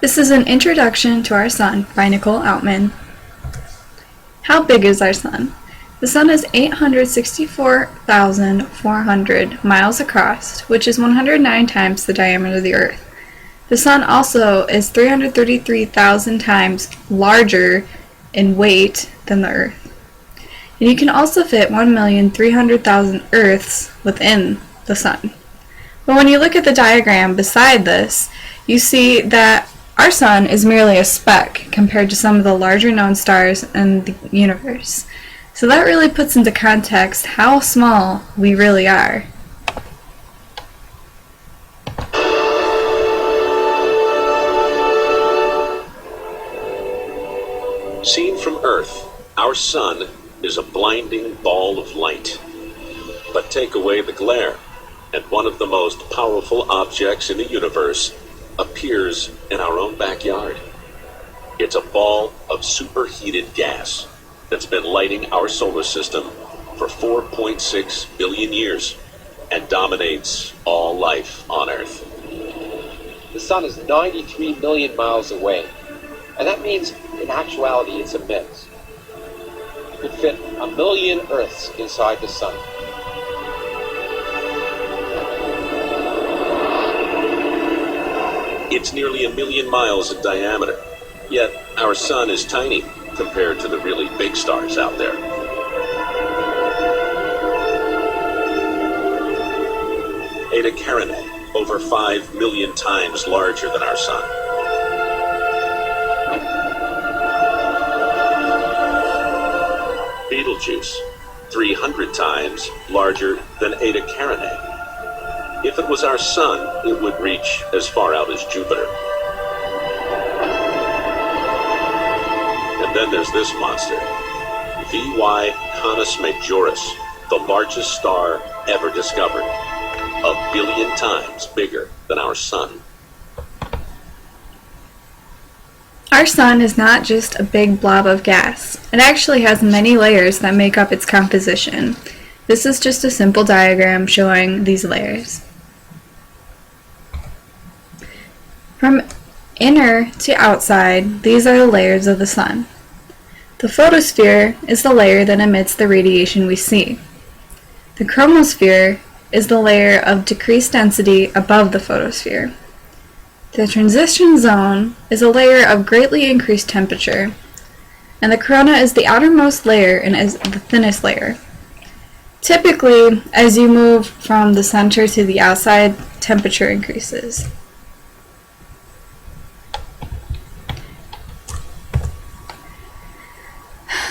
This is an introduction to our sun by Nicole Outmann. How big is our sun? The sun is 864,400 miles across, which is 109 times the diameter of the Earth. The sun also is 333,000 times larger in weight than the Earth. And you can also fit 1,300,000 Earths within the sun. But when you look at the diagram beside this, you see that our sun is merely a speck compared to some of the larger known stars in the universe. So that really puts into context how small we really are. Seen from Earth, our sun is a blinding ball of light. But take away the glare, and one of the most powerful objects in the universe appears in our own backyard. It's a ball of superheated gas that's been lighting our solar system for 4.6 billion years and dominates all life on Earth. The sun is 93 million miles away, and that means in actuality it's immense. You could fit 1 million Earths inside the sun. It's nearly 1 million miles in diameter, yet our sun is tiny compared to the really big stars out there. Eta Carinae, over 5 million times larger than our sun. Betelgeuse, 300 times larger than Eta Carinae. If it was our sun, it would reach as far out as Jupiter. And then there's this monster, VY Canis Majoris, the largest star ever discovered, 1 billion times bigger than our sun. Our sun is not just a big blob of gas. It actually has many layers that make up its composition. This is just a simple diagram showing these layers. From inner to outside, these are the layers of the sun. The photosphere is the layer that emits the radiation we see. The chromosphere is the layer of decreased density above the photosphere. The transition zone is a layer of greatly increased temperature, and the corona is the outermost layer and is the thinnest layer. Typically, as you move from the center to the outside, temperature increases.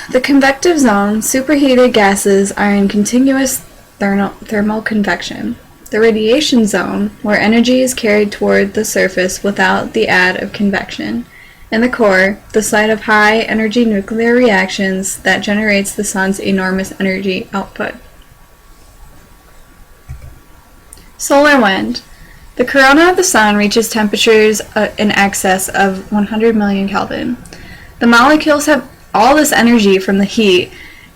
The convective zone, superheated gases are in continuous thermal convection. The radiation zone, where energy is carried toward the surface without the add of convection. And the core, the site of high energy nuclear reactions that generates the sun's enormous energy output. Solar wind. The corona of the sun reaches temperatures in excess of 100 million Kelvin. The molecules have all this energy from the heat,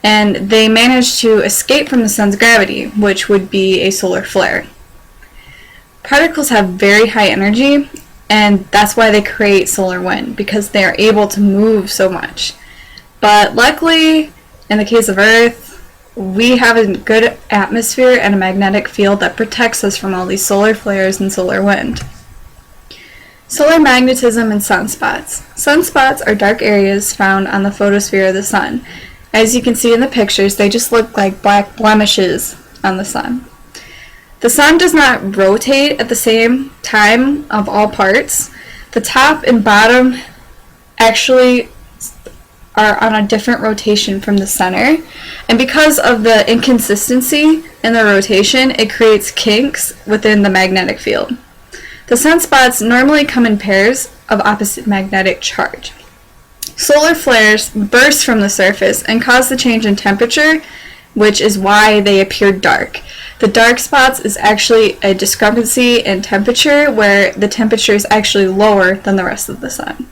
and they manage to escape from the sun's gravity, which would be a solar flare. Particles have very high energy, and that's why they create solar wind, because they are able to move so much. But luckily, in the case of Earth, we have a good atmosphere and a magnetic field that protects us from all these solar flares and solar wind. Solar magnetism and sunspots. Sunspots are dark areas found on the photosphere of the sun. As you can see in the pictures, they just look like black blemishes on the sun. The sun does not rotate at the same time of all parts. The top and bottom actually are on a different rotation from the center, and because of the inconsistency in the rotation, it creates kinks within the magnetic field. The sunspots normally come in pairs of opposite magnetic charge. Solar flares burst from the surface and cause the change in temperature, which is why they appear dark. The dark spots is actually a discrepancy in temperature where the temperature is actually lower than the rest of the sun.